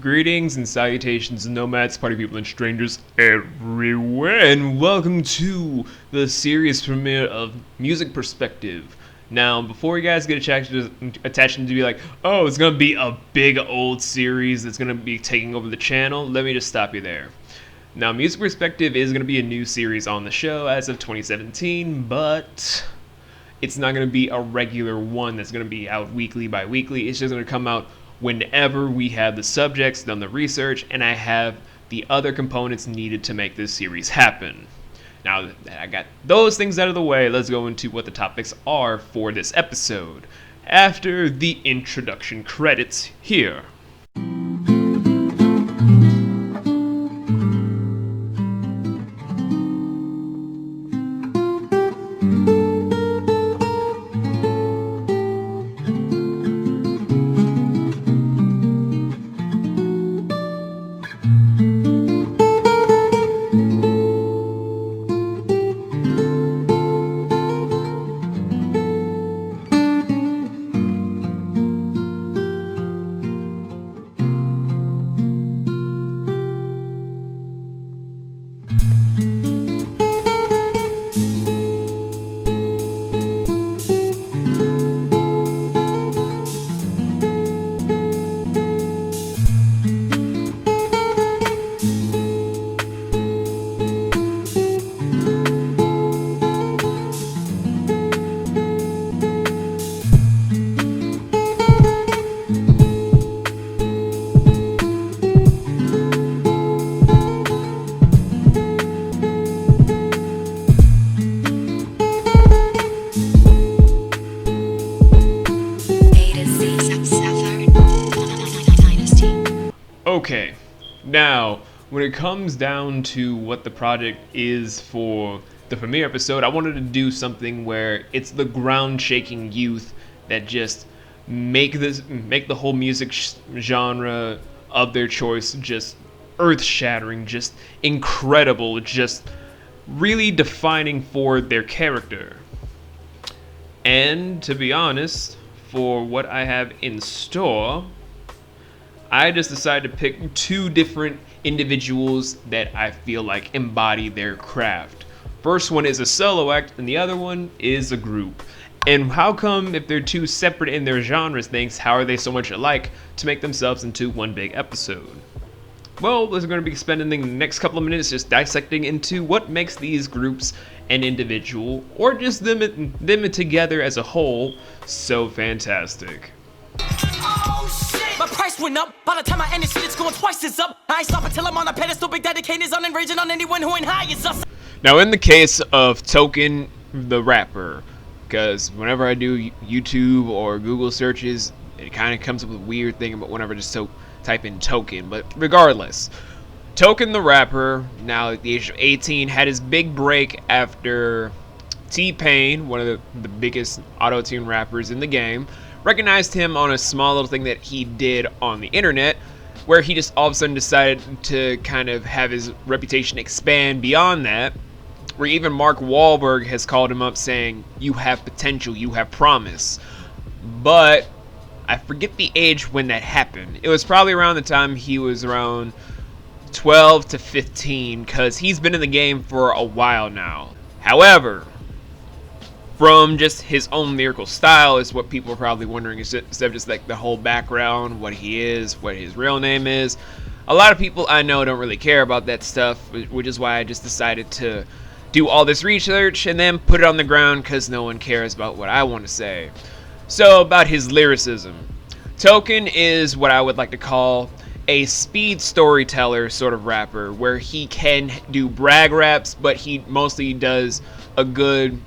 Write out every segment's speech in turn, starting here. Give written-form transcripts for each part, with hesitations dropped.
Greetings and salutations, nomads, party people, and strangers everywhere, and welcome to the series premiere of Music Perspective. Now, before you guys get attached to be like, oh, it's gonna be a big old series that's gonna be taking over the channel, let me just stop you there. Now, Music Perspective is gonna be a new series on the show as of 2017, but it's not gonna be a regular one that's gonna be out weekly by weekly. It's just gonna come out whenever we have the subjects, done the research, and I have the other components needed to make this series happen. Now that I got those things out of the way, let's go into what the topics are for this episode after the introduction credits here. Okay, now, when it comes down to what the project is for the premiere episode, I wanted to do something where it's the ground-shaking youth that just make the whole music genre of their choice just earth-shattering, just incredible, just really defining for their character. And to be honest, for what I have in store, I just decided to pick two different individuals that I feel like embody their craft. First one is a solo act, and the other one is a group. And how come, if they're two separate in their genres things, how are they so much alike to make themselves into one big episode? Well, we're going to be spending the next couple of minutes just dissecting into what makes these groups an individual, or just them together as a whole, so fantastic. My price went up. By the time I end this shit, it's going twice as up. I ain't stop until I'm on a pedestal. Big Daddy Kane is on and raging on anyone who ain't high as us. Now, in the case of Token the rapper, because whenever I do YouTube or Google searches, it kind of comes up with a weird thing about whenever I just type in Token. But regardless, Token the rapper, now at the age of 18, had his big break after T-Pain, one of the biggest auto-tune rappers in the game, recognized him on a small little thing that he did on the internet, where he just all of a sudden decided to kind of have his reputation expand beyond that, where even Mark Wahlberg has called him up saying, you have potential, you have promise. But I forget the age when that happened. It was probably around the time he was around 12 to 15, because he's been in the game for a while now. However, from just his own lyrical style is what people are probably wondering, instead of just like the whole background, what he is, what his real name is. A lot of people I know don't really care about that stuff, which is why I just decided to do all this research and then put it on the ground because no one cares about what I want to say. So about his lyricism. Token is what I would like to call a speed storyteller sort of rapper, where he can do brag raps, but he mostly does a good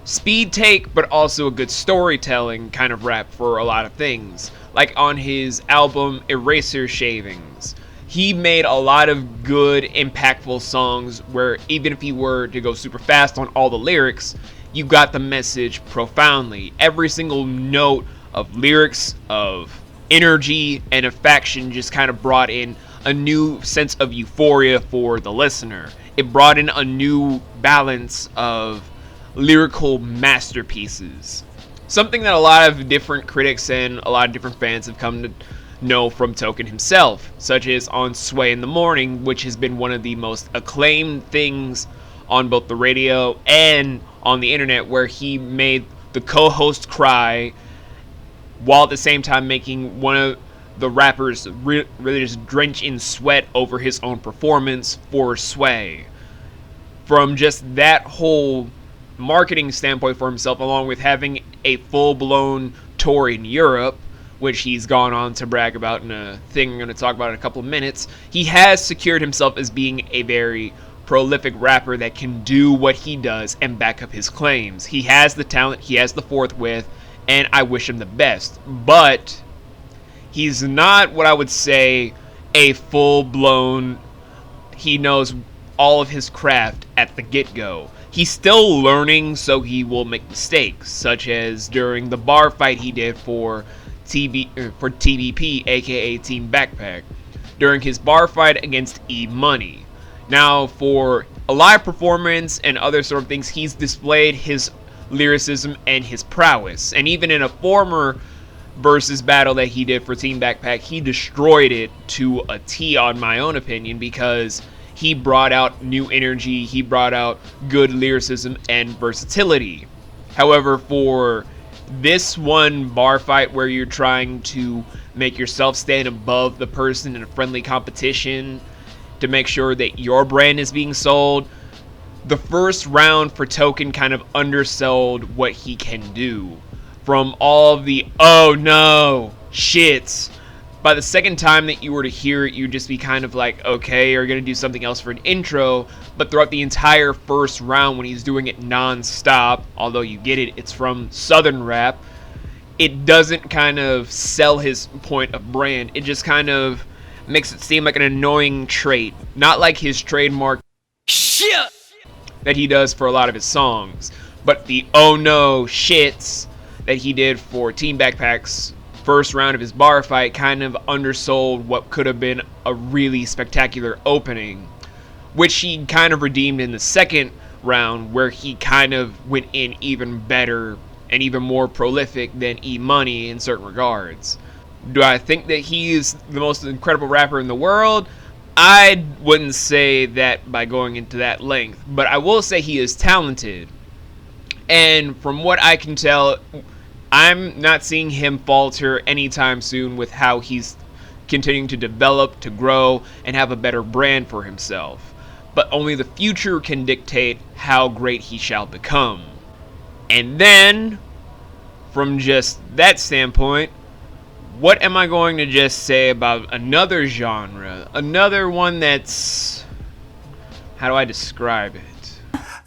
speed take, but also a good storytelling kind of rap for a lot of things. Like on his album Eraser Shavings, he made a lot of good, impactful songs where even if he were to go super fast on all the lyrics, you got the message profoundly. Every single note of lyrics, of energy, and affection just kind of brought in a new sense of euphoria for the listener. It brought in a new balance of lyrical masterpieces. Something that a lot of different critics and a lot of different fans have come know from Token himself, such as on Sway in the Morning, which has been one of the most acclaimed things on both the radio and on the internet, where he made the co-host cry while at the same time making one of the rappers really just drench in sweat over his own performance for Sway. From just that whole marketing standpoint for himself, along with having a full-blown tour in Europe, which he's gone on to brag about in a thing I'm going to talk about in a couple of minutes, he has secured himself as being a very prolific rapper that can do what he does and back up his claims. He has the talent, he has the forthwith, and I wish him the best. But he's not what I would say a full-blown, he knows all of his craft at the get-go. He's still learning, so he will make mistakes, such as during the bar fight he did for TBP, aka Team Backpack, during his bar fight against E-Money. Now, for a live performance and other sort of things, he's displayed his lyricism and his prowess. And even in a former versus battle that he did for Team Backpack, he destroyed it to a T, on my own opinion, because he brought out new energy, he brought out good lyricism and versatility. However, for this one bar fight where you're trying to make yourself stand above the person in a friendly competition to make sure that your brand is being sold, the first round for Token kind of undersold what he can do. From all of the oh no shits, by the second time that you were to hear it, you'd just be kind of like, okay, you're going to do something else for an intro. But throughout the entire first round, when he's doing it non-stop, although you get it, it's from Southern rap, it doesn't kind of sell his point of brand. It just kind of makes it seem like an annoying trait. Not like his trademark shit that he does for a lot of his songs, but the oh no shits that he did for Team Backpack's first round of his bar fight kind of undersold what could have been a really spectacular opening, which he kind of redeemed in the second round, where he kind of went in even better and even more prolific than E-Money in certain regards. Do I think that he is the most incredible rapper in the world? I wouldn't say that by going into that length, but I will say he is talented. And from what I can tell, I'm not seeing him falter anytime soon with how he's continuing to develop, to grow, and have a better brand for himself. But only the future can dictate how great he shall become. And then, from just that standpoint, what am I going to just say about another genre? Another one that's... how do I describe it?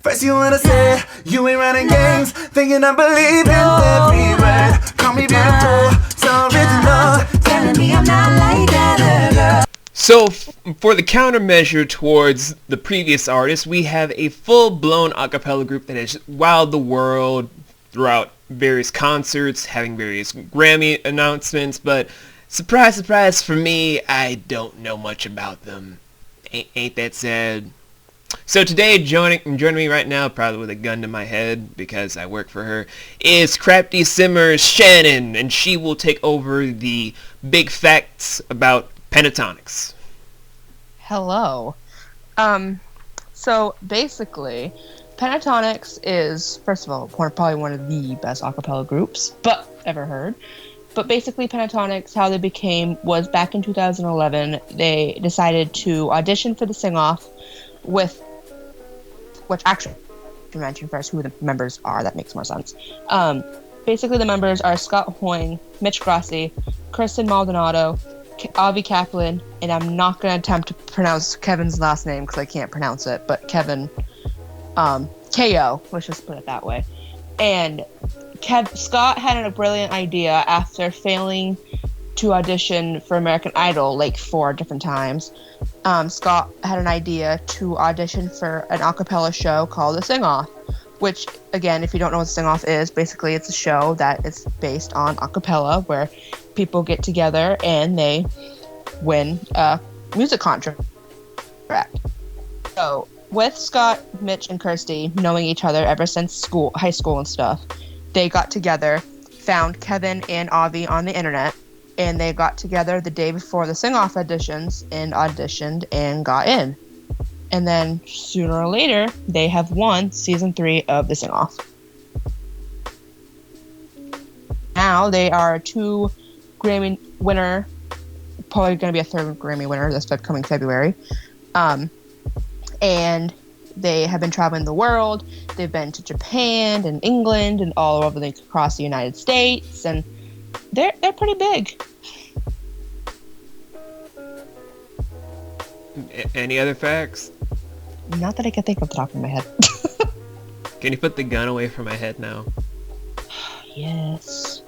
First you wanna say you ain't running games, thinking I believe in every word. Call me beautiful, so original, telling me I'm not like that girl. So, for the countermeasure towards the previous artist, we have a full-blown acapella group that has wowed the world throughout various concerts, having various Grammy announcements, but surprise, surprise for me, I don't know much about them. Ain't that sad? So today, joining me right now, probably with a gun to my head because I work for her, is Crafty Simmers Shannon, and she will take over the big facts about Pentatonix. Hello. So basically, Pentatonix is, first of all, probably one of the best acapella groups ever heard. But basically, Pentatonix, how they became was back in 2011. They decided to audition for the sing-off with, which actually, to mention first who the members are, that makes more sense. Basically, the members are Scott Hoying, Mitch Grassi, Kristen Maldonado, Avi Kaplan, and I'm not going to attempt to pronounce Kevin's last name because I can't pronounce it, but Kevin, K.O., let's just put it that way. And Scott had a brilliant idea after failing to audition for American Idol like 4 different times. Scott had an idea to audition for an acapella show called The Sing-Off, which, again, if you don't know what The Sing-Off is, basically it's a show that is based on acapella where people get together and they win a music contract. So, with Scott, Mitch, and Kirsty knowing each other ever since high school and stuff, they got together, found Kevin and Avi on the internet, and they got together the day before the sing-off auditions and auditioned and got in. And then sooner or later, they have won season 3 of the sing-off. Now they are a 2 Grammy winner, probably going to be a 3rd Grammy winner this upcoming February. And they have been traveling the world. They've been to Japan and England and all over across the United States, and they're pretty big. Any other facts? Not that I can think of the top of my head. Can you put the gun away from my head now? Yes.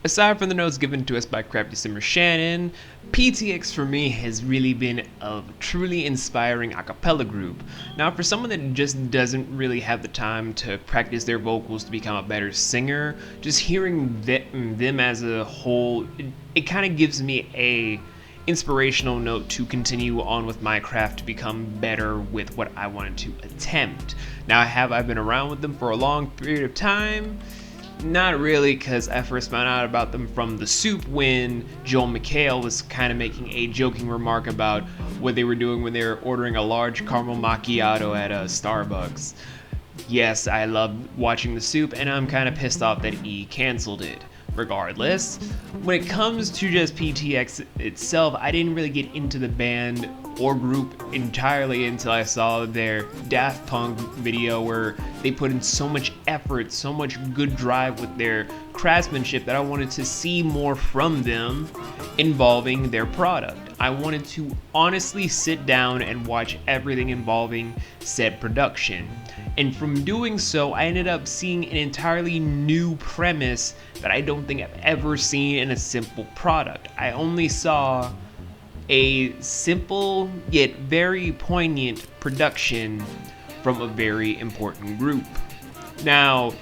Aside from the notes given to us by Crafty Simmer Shannon, PTX for me has really been a truly inspiring a cappella group. Now, for someone that just doesn't really have the time to practice their vocals to become a better singer, just hearing them as a whole, it kind of gives me a inspirational note to continue on with my craft to become better with what I wanted to attempt. Now, have I been around with them for a long period of time? Not really, because I first found out about them from The Soup when Joel McHale was kind of making a joking remark about what they were doing when they were ordering a large caramel macchiato at Starbucks. Yes, I love watching The Soup, and I'm kind of pissed off that he canceled it. Regardless, when it comes to just PTX itself, I didn't really get into the band or group entirely until I saw their Daft Punk video where they put in so much effort, so much good drive with their craftsmanship that I wanted to see more from them involving their product. I wanted to honestly sit down and watch everything involving said production. And from doing so, I ended up seeing an entirely new premise that I don't think I've ever seen in a simple product. I only saw a simple yet very poignant production from a very important group. Now,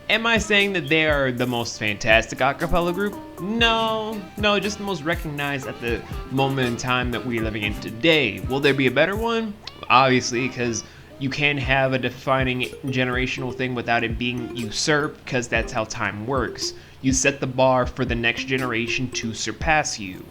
am I saying that they are the most fantastic a cappella group? No, just the most recognized at the moment in time that we're living in today. Will there be a better one? Obviously, because you can't have a defining generational thing without it being usurped, because that's how time works. You set the bar for the next generation to surpass you.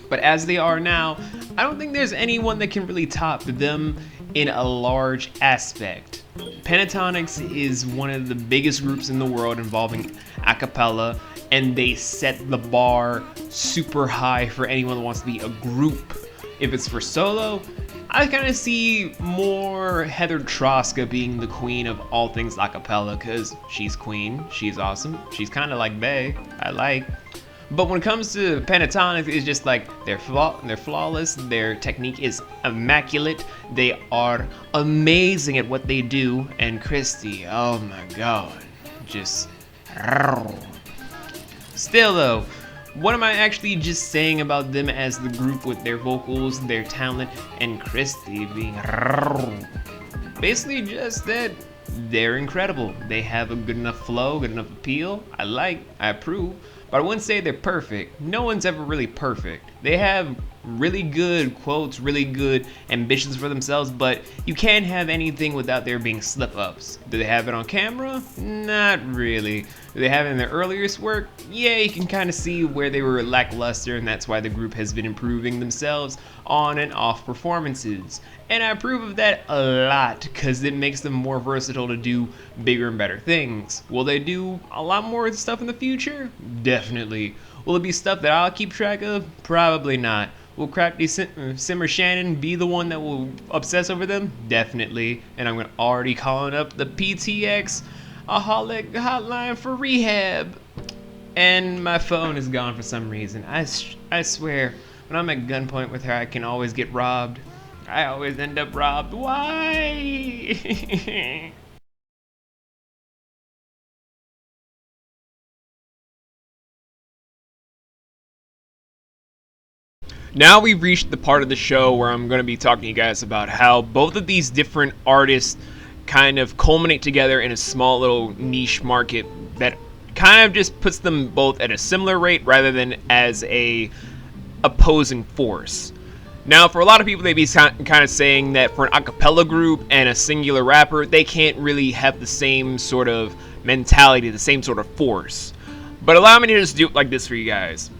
But as they are now, I don't think there's anyone that can really top them in a large aspect. Pentatonix is one of the biggest groups in the world involving a cappella, and they set the bar super high for anyone that wants to be a group. If it's for solo, I kind of see more Heather Troska being the queen of all things a cappella, because she's queen, she's awesome, she's kind of like bae, I like. But when it comes to Pentatonix, it's just like they're flawless, their technique is immaculate, they are amazing at what they do, and Christy, oh my god, just... Still though, what am I actually just saying about them as the group with their vocals, their talent, and Christy being... Basically just that they're incredible. They have a good enough flow, good enough appeal. I approve. But I wouldn't say they're perfect. No one's ever really perfect. They have really good quotes, really good ambitions for themselves, but you can't have anything without there being slip-ups. Do they have it on camera? Not really. Do they have it in their earliest work? Yeah, you can kind of see where they were lackluster, and that's why the group has been improving themselves on and off performances. And I approve of that a lot, because it makes them more versatile to do bigger and better things. Will they do a lot more stuff in the future? Definitely. Will it be stuff that I'll keep track of? Probably not. Will Crafty Simmer Shannon be the one that will obsess over them? Definitely. And I'm already calling up the PTX Aholic hotline for rehab. And my phone is gone for some reason. I swear, when I'm at gunpoint with her, I can always get robbed. I always end up robbed. Why? Now we've reached the part of the show where I'm going to be talking to you guys about how both of these different artists kind of culminate together in a small little niche market that kind of just puts them both at a similar rate rather than as a opposing force. Now, for a lot of people, they'd be kind of saying that for an a cappella group and a singular rapper, they can't really have the same sort of mentality, the same sort of force. But allow me to just do it like this for you guys.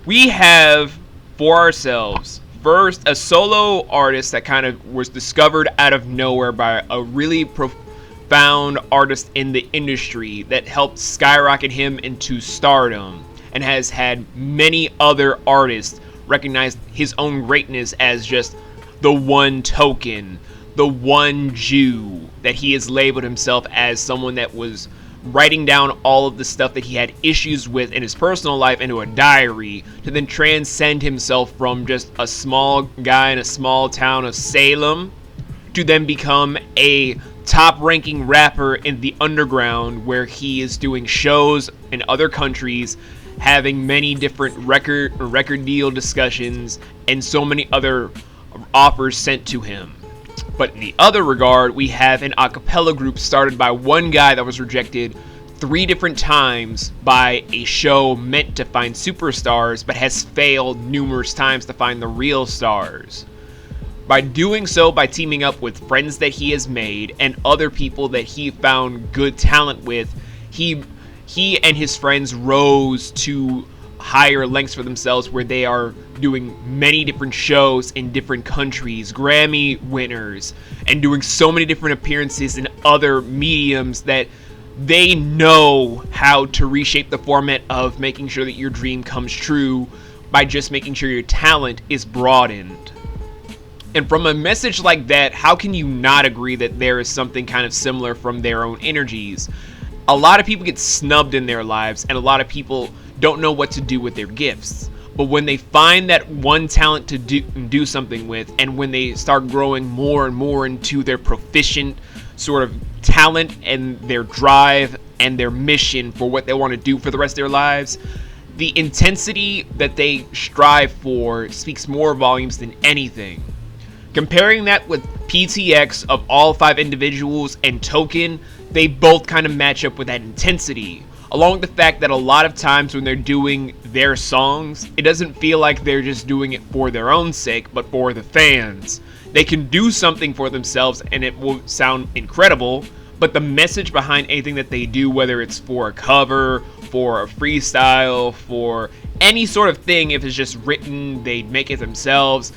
We have, for ourselves, first, a solo artist that kind of was discovered out of nowhere by a really profound artist in the industry that helped skyrocket him into stardom, and has had many other artists recognize his own greatness as just the one token, the one Jew, that he has labeled himself as someone that was writing down all of the stuff that he had issues with in his personal life into a diary, to then transcend himself from just a small guy in a small town of Salem to then become a top-ranking rapper in the underground, where he is doing shows in other countries, having many different record deal discussions, and so many other offers sent to him. But in the other regard, we have an a cappella group started by one guy that was rejected 3 different times by a show meant to find superstars, but has failed numerous times to find the real stars. By doing so, by teaming up with friends that he has made and other people that he found good talent with, he and his friends rose to higher lengths for themselves, where they are doing many different shows in different countries, Grammy winners, and doing so many different appearances in other mediums that they know how to reshape the format of making sure that your dream comes true by just making sure your talent is broadened. And from a message like that, how can you not agree that there is something kind of similar from their own energies? A lot of people get snubbed in their lives, and a lot of people don't know what to do with their gifts. But when they find that one talent to do something with, and when they start growing more and more into their proficient sort of talent and their drive and their mission for what they want to do for the rest of their lives, the intensity that they strive for speaks more volumes than anything. Comparing that with PTX of all 5 individuals and Token, they both kind of match up with that intensity. Along with the fact that a lot of times when they're doing their songs, it doesn't feel like they're just doing it for their own sake, but for the fans. They can do something for themselves and it will sound incredible, but the message behind anything that they do, whether it's for a cover, for a freestyle, for any sort of thing, if it's just written, they make it themselves,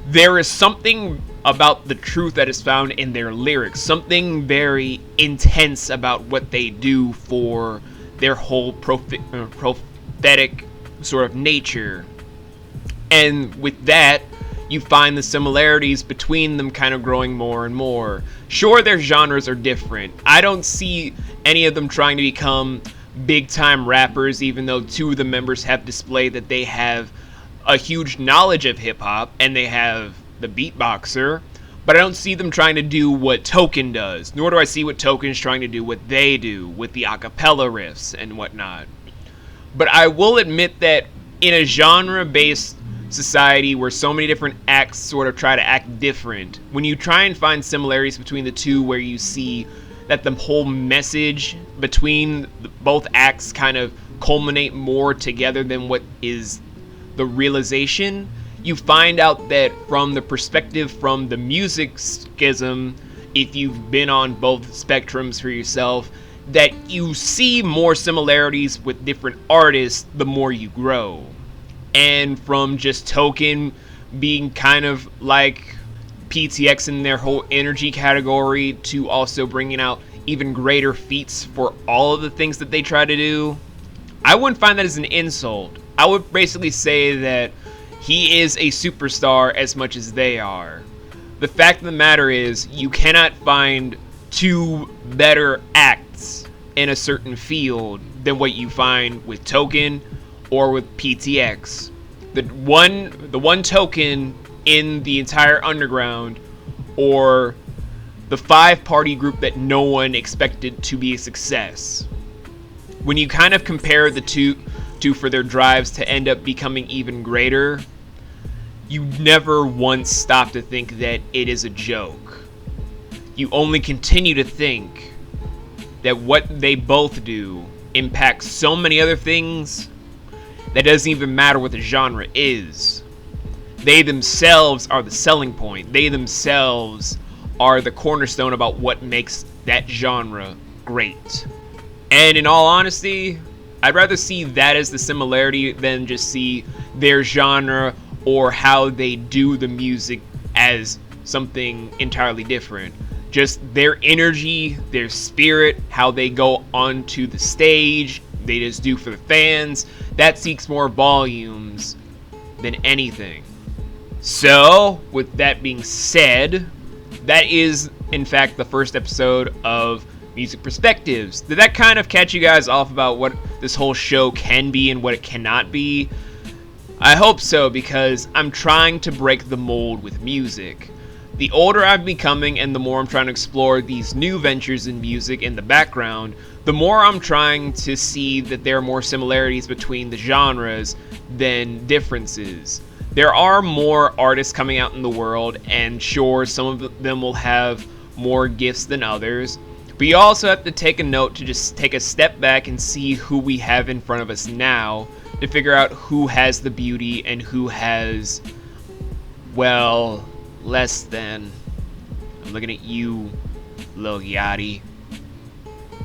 there is something about the truth that is found in their lyrics, something very intense about what they do for their whole prophetic sort of nature. And with that, you find the similarities between them kind of growing more and more. Sure, their genres are different. I don't see any of them trying to become big-time rappers, even though 2 of the members have displayed that they have a huge knowledge of hip-hop, and they have the beatboxer, but I don't see them trying to do what Token does, nor do I see what Token's trying to do what they do with the a cappella riffs and whatnot. But I will admit that in a genre-based society where so many different acts sort of try to act different, when you try and find similarities between the 2, where you see that the whole message between both acts kind of culminate more together than what is the realization, you find out that from the perspective from the music schism, if you've been on both spectrums for yourself, that you see more similarities with different artists the more you grow. And from just Token being kind of like PTX in their whole energy category, to also bringing out even greater feats for all of the things that they try to do, I wouldn't find that as an insult. I would basically say that he is a superstar as much as they are. The fact of the matter is, you cannot find 2 better acts in a certain field than what you find with Token or with PTX. The one Token in the entire underground, or the 5-party group that no one expected to be a success. When you kind of compare the two for their drives to end up becoming even greater, you never once stop to think that it is a joke. You only continue to think that what they both do impacts so many other things that doesn't even matter what the genre is. They themselves are the selling point. They themselves are the cornerstone about what makes that genre great. And in all honesty, I'd rather see that as the similarity than just see their genre or how they do the music as something entirely different. Just their energy, their spirit, how they go onto the stage, they just do for the fans, that speaks more volumes than anything. So, with that being said, that is, in fact, the first episode of Music Perspectives. Did that kind of catch you guys off about what this whole show can be and what it cannot be? I hope so, because I'm trying to break the mold with music. The older I'm becoming and the more I'm trying to explore these new ventures in music in the background, the more I'm trying to see that there are more similarities between the genres than differences. There are more artists coming out in the world, and sure, some of them will have more gifts than others, but you also have to take a note to just take a step back and see who we have in front of us now to figure out who has the beauty and who has, well, less than. I'm looking at you, Lil Yachty.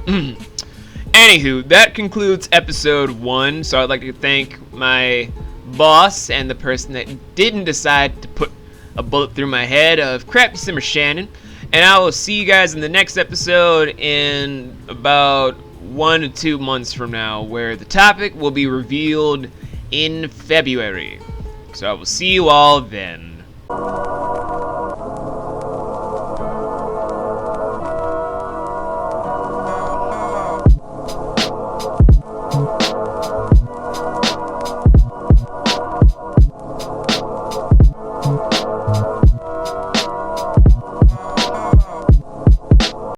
Anywho, that concludes episode 1, so I'd like to thank my boss and the person that didn't decide to put a bullet through my head of Crap December Shannon, and I will see you guys in the next episode in about 1 to 2 months from now, where the topic will be revealed in February. So I will see you all then.